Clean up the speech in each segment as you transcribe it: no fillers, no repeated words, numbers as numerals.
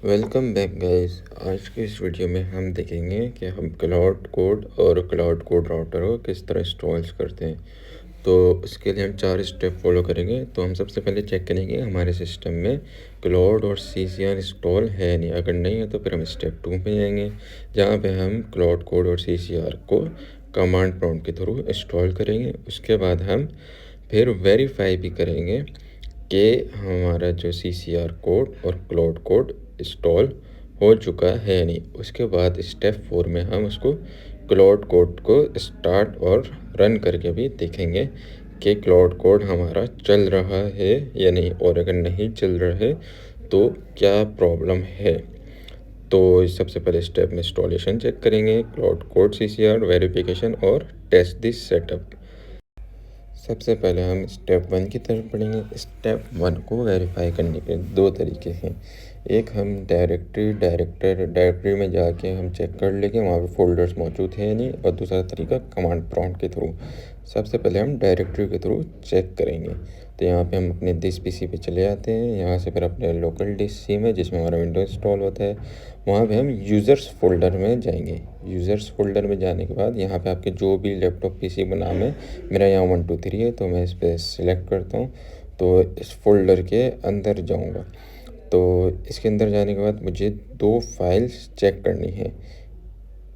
Welcome back guys. आज के इस वीडियो में हम देखेंगे कि हम क्लाउड कोड और क्लाउड कोड राउटर को किस तरह इंस्टॉल करते हैं। तो इसके लिए हम 4 स्टेप फॉलो करेंगे। तो हम सबसे पहले चेक करेंगे हमारे सिस्टम में क्लाउड और CCR इंस्टॉल है नहीं। अगर नहीं है तो फिर हम स्टेप 2 पे जाएंगे, जहाँ पे हम क्लाउड कोड और CCR को कमांड प्रॉम्प्ट के थ्रू इंस्टॉल करेंगे। उसके बाद हम फिर वेरीफाई भी करेंगे कि हमारा जो CCR कोड और क्लाउड कोड इंस्टॉल हो चुका है नहीं। उसके बाद स्टेप 4 में हम उसको क्लाउड कोड को स्टार्ट और रन करके भी देखेंगे कि क्लाउड कोड हमारा चल रहा है या नहीं, और अगर नहीं चल रहा है तो क्या प्रॉब्लम है। तो सबसे पहले स्टेप में इंस्टॉलेशन चेक करेंगे, क्लाउड कोड, CCR वेरिफिकेशन और टेस्ट दिस सेटअप। सबसे पहले हम स्टेप 1 की तरफ बढ़ेंगे। स्टेप 1 को वेरीफाई करने के 2 तरीके हैं। एक, हम डायरेक्टरी में जाके हम चेक कर लेंगे वहाँ पे फ़ोल्डर्स मौजूद हैं या नहीं, और दूसरा तरीका कमांड प्रॉम्प्ट के थ्रू। सबसे पहले हम डायरेक्टरी के थ्रू चेक करेंगे। तो यहाँ पे हम अपने दिस PC पे चले जाते हैं। यहाँ से फिर अपने लोकल डिस्क सी में, जिसमें हमारा विंडोज इंस्टॉल होता है, वहाँ पे हम यूज़र्स फोल्डर में जाएंगे। यूज़र्स फोल्डर में जाने के बाद यहाँ पे आपके जो भी लैपटॉप PC का नाम है, मेरा यहाँ 1 2 3 है, तो मैं इस पर सिलेक्ट करता हूँ। तो इस फोल्डर के अंदर जाऊँगा। तो इसके अंदर जाने के बाद मुझे 2 फाइल्स चेक करनी है।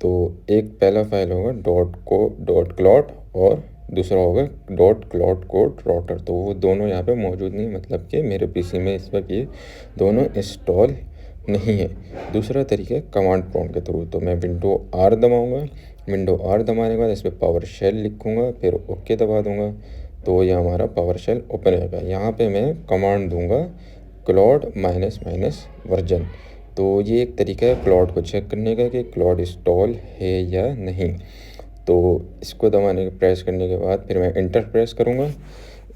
तो एक पहला फाइल होगा डॉट क्लॉट, और दूसरा होगा डॉट क्लॉट कोड राउटर। तो वो दोनों यहाँ पे मौजूद नहीं, मतलब कि मेरे PC में इस वक्त ये दोनों इंस्टॉल नहीं है। दूसरा तरीका है कमांड प्रॉम्प्ट के थ्रू। तो मैं विंडो R दबाऊँगा। विंडो R दबाने के बाद इस पर पावर शेल लिखूँगा, फिर ओके दबा दूँगा। तो ये हमारा पावर शेल ओपन रहेगा। यहाँ पे मैं कमांड दूँगा क्लॉड -वर्जन। तो ये एक तरीका है क्लॉड को चेक करने का कि क्लॉड इंस्टॉल है या नहीं। तो इसको दबाने प्रेस करने के बाद फिर मैं इंटर प्रेस करूँगा।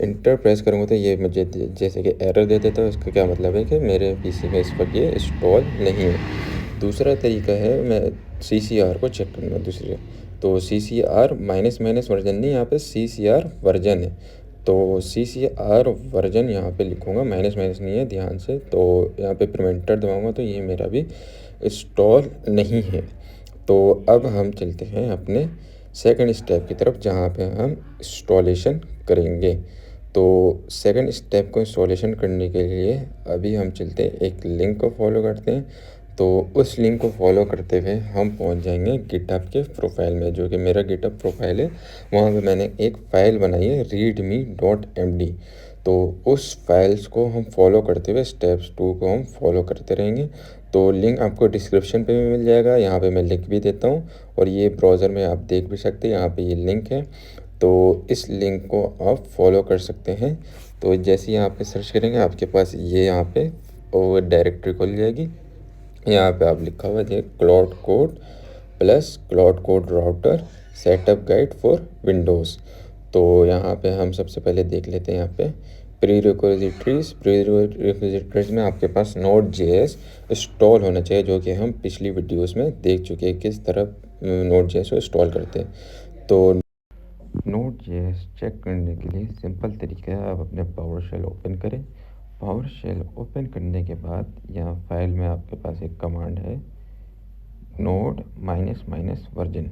इंटर प्रेस करूँगा तो ये मुझे जैसे कि एरर दे देता है। इसका क्या मतलब है कि मेरे PC में इस वक्त ये इंस्टॉल नहीं है। दूसरा तरीका है मैं CCR को चेक करूँगा। दूसरे तो CCR माइनस वर्जन नहीं, यहाँ पे CCR वर्जन है। तो CCR वर्जन यहाँ पे लिखूँगा, माइनस नहीं है, ध्यान से। तो यहाँ पे फिर मैं इंटर दबाऊँगा तो ये मेरा भी इंस्टॉल नहीं है। तो अब हम चलते हैं अपने सेकंड स्टेप की तरफ, जहाँ पे हम इंस्टॉलेशन करेंगे। तो सेकंड स्टेप को इंस्टॉलेशन करने के लिए अभी हम चलते हैं, एक लिंक को फॉलो करते हैं। तो उस लिंक को फॉलो करते हुए हम पहुंच जाएंगे गिटहब के प्रोफाइल में, जो कि मेरा गिटहब प्रोफाइल है। वहाँ पे मैंने एक फ़ाइल बनाई है readme.md। तो उस फाइल्स को हम फॉलो करते हुए स्टेप्स 2 को हम फॉलो करते रहेंगे। तो लिंक आपको डिस्क्रिप्शन पे भी मिल जाएगा, यहाँ पे मैं लिंक भी देता हूँ, और ये ब्राउज़र में आप देख भी सकते हैं, यहाँ पे ये लिंक है। तो इस लिंक को आप फॉलो कर सकते हैं। तो जैसे ही यहाँ पे सर्च करेंगे आपके पास ये यहाँ पे और डायरेक्टरी खुल जाएगी। यहाँ पे आप लिखा हुआ है cloud code plus cloud code router setup guide for Windows. तो यहाँ पे हम सबसे पहले देख लेते हैं। यहाँ पे प्री रिक्विजिटरीज में आपके पास Node.js इंस्टॉल होना चाहिए, जो कि हम पिछली वीडियोस में देख चुके हैं किस तरह Node.js को इंस्टॉल करते हैं। तो Node.js चेक करने के लिए सिंपल तरीका है, आप अपने पावर शेल ओपन करें। पावर शेल ओपन करने के बाद यहाँ फाइल में आपके पास एक कमांड है नोड -वर्जन।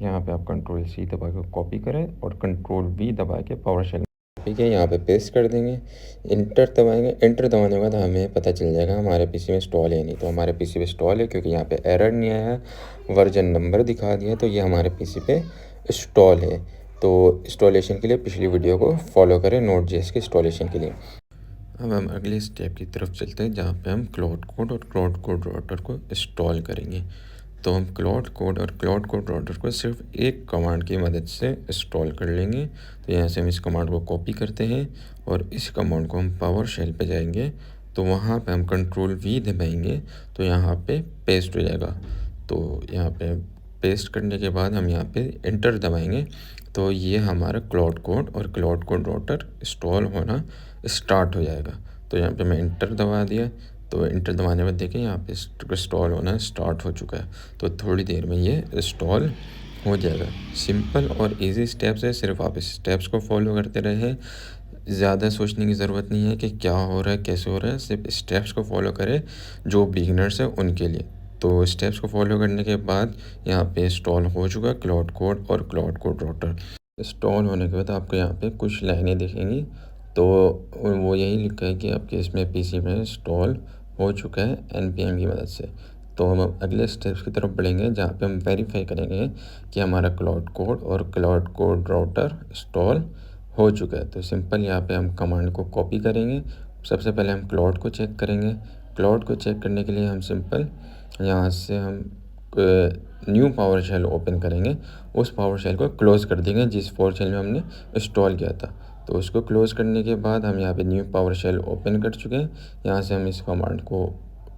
यहाँ पे आप Ctrl+C दबा के कॉपी करें और Ctrl+V दबा के पावर शेल ठीक है यहाँ पे पेस्ट कर देंगे। इंटर दबाएंगे। इंटर दबाने के बाद हमें पता चल जाएगा हमारे PC में इंस्टॉल है नहीं। तो हमारे PC पे इंस्टॉल है, क्योंकि यहाँ पे एरर नहीं आया है, वर्जन नंबर दिखा दिया, तो ये हमारे PC पे इंस्टॉल है। तो इंस्टॉलेशन के लिए पिछली वीडियो को फॉलो करें Node.js के इंस्टॉलेशन के लिए। अब हम अगले स्टेप की तरफ चलते हैं, जहाँ पे हम क्लाउड कोड और क्लाउड कोड राउटर को इंस्टॉल करेंगे। तो हम क्लाउड कोड और क्लाउड कोड राउटर को सिर्फ एक कमांड की मदद से इंस्टॉल कर लेंगे। तो यहाँ से हम इस कमांड को कॉपी करते हैं और इस कमांड को हम पावर शेल पे जाएंगे। तो वहाँ पे हम Ctrl+V दबाएंगे तो यहाँ पे पेस्ट हो जाएगा। तो यहाँ पे पेस्ट करने के बाद हम यहाँ पे इंटर दबाएंगे तो ये हमारा क्लाउड कोड और क्लाउड कोड राउटर इंस्टॉल होना स्टार्ट हो जाएगा। तो यहाँ पे मैं इंटर दबा दिया। तो इंटर दबाने में देखें यहाँ पे इंस्टॉल होना स्टार्ट हो चुका है। तो थोड़ी देर में ये इंस्टॉल हो जाएगा। सिंपल और इजी स्टेप्स है, सिर्फ आप इस स्टेप्स को फॉलो करते रहें। ज़्यादा सोचने की ज़रूरत नहीं है कि क्या हो रहा है, कैसे हो रहा है, सिर्फ स्टेप्स को फॉलो करें जो बिगिनर्स हैं उनके लिए। तो स्टेप्स को फॉलो करने के बाद यहाँ पे इंस्टॉल हो चुका क्लाउड कोड और क्लाउड कोड राउटर। इंस्टॉल होने के बाद आपको यहाँ पे कुछ लाइनें दिखेंगी, तो वो यही लिखा है कि आपके इसमें पीसी में इंस्टॉल हो चुका है npm की मदद से। तो हम अगले स्टेप्स की तरफ बढ़ेंगे जहाँ पे हम वेरीफाई करेंगे कि हमारा क्लाउड कोड और क्लाउड कोड राउटर इंस्टॉल हो चुका है। तो सिंपल यहाँ पे हम कमांड को कॉपी करेंगे। सबसे पहले हम क्लाउड को चेक करेंगे। क्लाउड को चेक करने के लिए हम सिंपल यहाँ से हम न्यू पावर शेल ओपन करेंगे, उस पावर शेल को क्लोज़ कर देंगे जिस पावर शेल में हमने इंस्टॉल किया था। तो उसको क्लोज़ करने के बाद हम यहाँ पे न्यू पावर शेल ओपन कर चुके हैं। यहाँ से हम इस कमांड को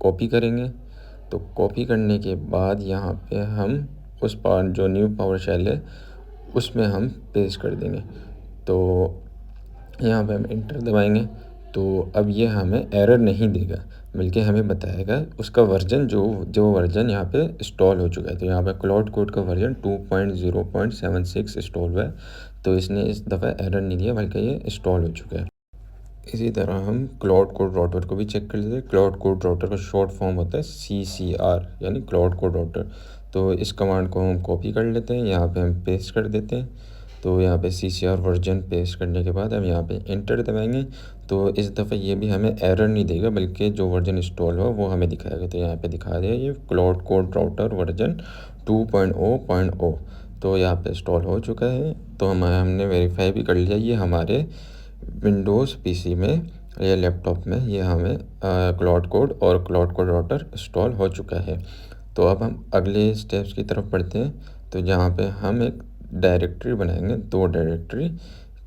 कॉपी करेंगे। तो कॉपी करने के बाद यहाँ पे हम उस पावर जो न्यू पावर शेल है उसमें हम पेस्ट कर देंगे। तो यहाँ पे हम इंटर दबाएंगे। तो अब ये हमें एरर नहीं देगा, बल्कि हमें बताएगा उसका वर्जन जो वर्जन यहाँ पे इंस्टॉल हो चुका है। तो यहाँ पे क्लाउड कोड का वर्जन 2.0.76 इंस्टॉल हुआ है। तो इसने इस दफ़ा एरर नहीं दिया, बल्कि ये इंस्टॉल हो चुका है। इसी तरह हम क्लाउड कोड राउटर को भी चेक कर लेते हैं। क्लाउड कोड राउटर का शॉर्ट फॉर्म होता है CCR, यानी क्लाउड कोड राउटर। तो इस कमांड को हम कॉपी कर लेते हैं, यहाँ पे हम पेस्ट कर देते हैं। तो यहाँ पे CCR वर्जन पेस्ट करने के बाद हम यहाँ पे इंटर दबाएंगे। तो इस दफ़ा ये भी हमें एरर नहीं देगा, बल्कि जो वर्जन इंस्टॉल हो वो हमें दिखाएगा। तो यहाँ पे दिखा दिया ये क्लाउड कोड राउटर वर्जन 2.0.0। तो यहाँ पे इंस्टॉल हो चुका है। तो हमने वेरीफाई भी कर लिया ये हमारे विंडोज़ पीसी में या लैपटॉप में ये हमें क्लाउड कोड और क्लाउड कोड राउटर इंस्टॉल हो चुका है। तो अब हम अगले स्टेप्स की तरफ बढ़ते हैं। तो जहाँ पे हम एक डायरेक्टरी बनाएंगे, 2 डायरेक्टरी,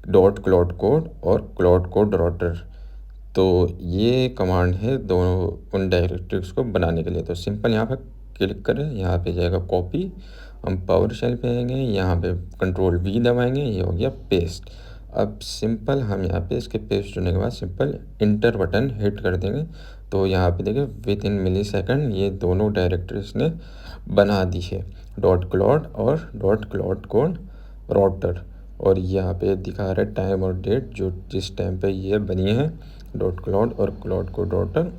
डॉट क्लाउड कोड और क्लाउड कोड राउटर। तो ये कमांड है दोनों उन डायरेक्टरीज को बनाने के लिए। तो सिंपल यहाँ पर क्लिक करें, यहाँ पे जाएगा कॉपी, हम पावर शेल पे आएंगे, यहाँ पे कंट्रोल V दबाएंगे, ये हो गया पेस्ट। अब सिंपल हम यहाँ पे इसके पेस्ट होने के बाद सिंपल इंटर बटन हिट कर देंगे। तो यहाँ पे देखिए विद इन मिलीसेकंड ये दोनों डायरेक्टरीज ने बना दी है, डॉट क्लाउड और डॉट क्लाउड कोड राउटर। और यहाँ पे दिखा रहा है टाइम और डेट जो जिस टाइम पे ये बनी है, डॉट क्लाउड और क्लाउड कोड राउटर।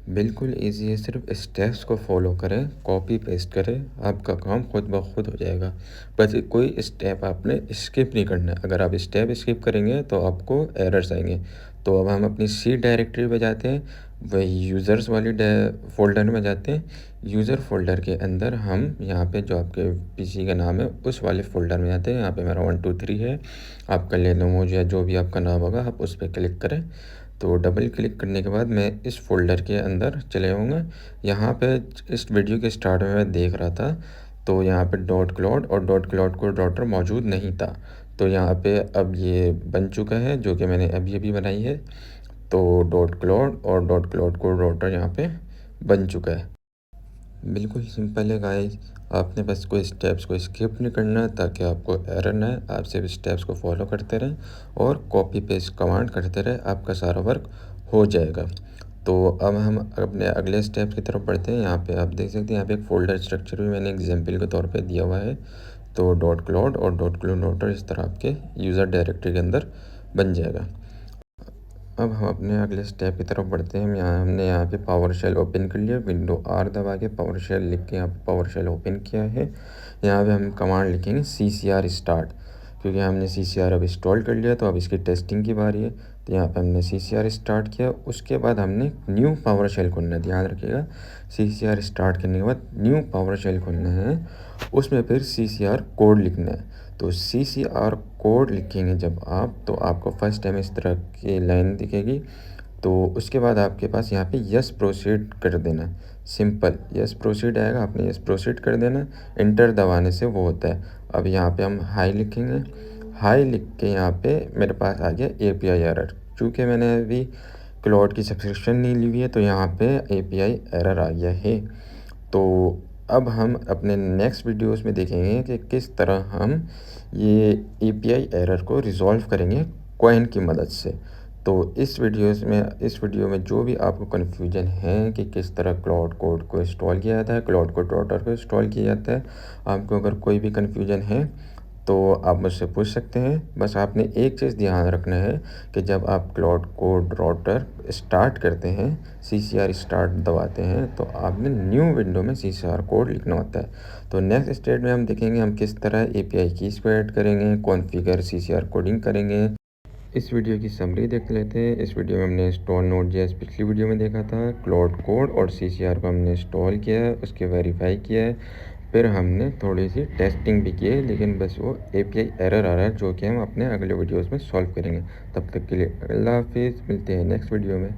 बिल्कुल ईजी है, सिर्फ स्टेप्स को फॉलो करें, कॉपी पेस्ट करें, आपका काम खुद ब खुद हो जाएगा। बस कोई स्टेप आपने स्किप नहीं करना है। अगर आप स्टेप स्किप करेंगे तो आपको एरर्स आएंगे। तो अब हम अपनी सी डायरेक्टरी पे जाते हैं, वही यूज़र्स वाली फ़ोल्डर में जाते हैं। यूज़र फ़ोल्डर के अंदर हम यहाँ पे जो आपके पीसी का नाम है उस वाले फ़ोल्डर में जाते हैं। यहाँ पे मेरा 1 2 3 है, आपका लेनोवो या जो भी आपका नाम होगा आप उस पर क्लिक करें। तो डबल क्लिक करने के बाद मैं इस फ़ोल्डर के अंदर चले जाऊँगा। यहाँ पे इस वीडियो के स्टार्ट में मैं देख रहा था, तो यहाँ पे डॉट क्लाउड और डॉट क्लाउड कोड राउटर मौजूद नहीं था। तो यहाँ पे अब ये बन चुका है, जो कि मैंने अभी बनाई है। तो डॉट क्लाउड और डॉट क्लाउड कोड राउटर यहाँ पे बन चुका है। बिल्कुल सिंपल है गाइस, आपने बस कोई स्टेप्स को स्किप नहीं करना है ताकि आपको एरर ना आए। आप सिर्फ स्टेप्स को फॉलो करते रहें और कॉपी पेस्ट कमांड करते रहें, आपका सारा वर्क हो जाएगा। तो अब हम अपने अगले स्टेप्स की तरफ बढ़ते हैं। यहाँ पे आप देख सकते हैं, यहाँ पे एक फ़ोल्डर स्ट्रक्चर भी मैंने एग्जाम्पल के तौर पे दिया हुआ है। तो डॉट क्लाउड और डॉट क्लाउड राउटर इस तरह आपके यूज़र डायरेक्टरी के अंदर बन जाएगा। अब हम अपने अगले स्टेप की तरफ बढ़ते हैं। हमने यहाँ पे पावर शेल ओपन कर लिया, विंडो R दबा के पावर शेल लिख के यहाँ पे पावर शेल ओपन किया है। यहाँ पे हम कमांड लिखेंगे CCR स्टार्ट, क्योंकि हमने CCR अब इंस्टॉल कर लिया तो अब इसकी टेस्टिंग की बारी है। तो यहाँ पे हमने CCR स्टार्ट किया, उसके बाद हमने न्यू पावर शेल खोलना है। ध्यान रखिएगा, CCR स्टार्ट करने के बाद न्यू पावर शेल खोलना है, उसमें फिर CCR कोड लिखना है। तो CCR कोड लिखेंगे जब आप, तो आपको फर्स्ट टाइम इस तरह की लाइन दिखेगी। तो उसके बाद आपके पास यहाँ पे यस प्रोसीड कर देना, सिंपल यस प्रोसीड आएगा, आपने यस प्रोसीड कर देना। इंटर दबाने से वो होता है। अब यहाँ पे हम हाई लिखेंगे, हाई लिख के यहाँ पे मेरे पास आ गया API एरर। चूँकि मैंने अभी क्लाउड की सब्सक्रिप्शन नहीं ली हुई है तो यहाँ पे API एरर आ गया है। तो अब हम अपने नेक्स्ट वीडियोस में देखेंगे कि किस तरह हम ये API एरर को रिज़ॉल्व करेंगे कॉइन की मदद से। तो इस वीडियो में जो भी आपको कन्फ्यूजन है कि किस तरह क्लाउड कोड को इंस्टॉल किया जाता है, क्लाउड कोड राउटर को इंस्टॉल किया जाता है, आपको अगर कोई भी कन्फ्यूजन है तो आप मुझसे पूछ सकते हैं। बस आपने एक चीज़ ध्यान रखना है कि जब आप क्लाउड कोड राउटर स्टार्ट करते हैं, सीसीआर स्टार्ट दबाते हैं, तो आपने न्यू विंडो में सीसीआर कोड लिखना होता है। तो नेक्स्ट स्टेप में हम देखेंगे हम किस तरह एपीआई कीज़ को ऐड करेंगे, कॉन्फ़िगर सीसीआर कोडिंग करेंगे। इस वीडियो की समरी देख लेते हैं। इस वीडियो में हमने इंस्टॉल नोड.जेएस पिछली वीडियो में देखा था, क्लाउड कोड और सीसीआर को हमने इंस्टॉल किया है, उसके वेरीफाई किया है, फिर हमने थोड़ी सी टेस्टिंग भी की है, लेकिन बस वो एपीआई एरर आ रहा है जो कि हम अपने अगले वीडियोस में सॉल्व करेंगे। तब तक के लिए अल्लाह हाफिज़, मिलते हैं नेक्स्ट वीडियो में।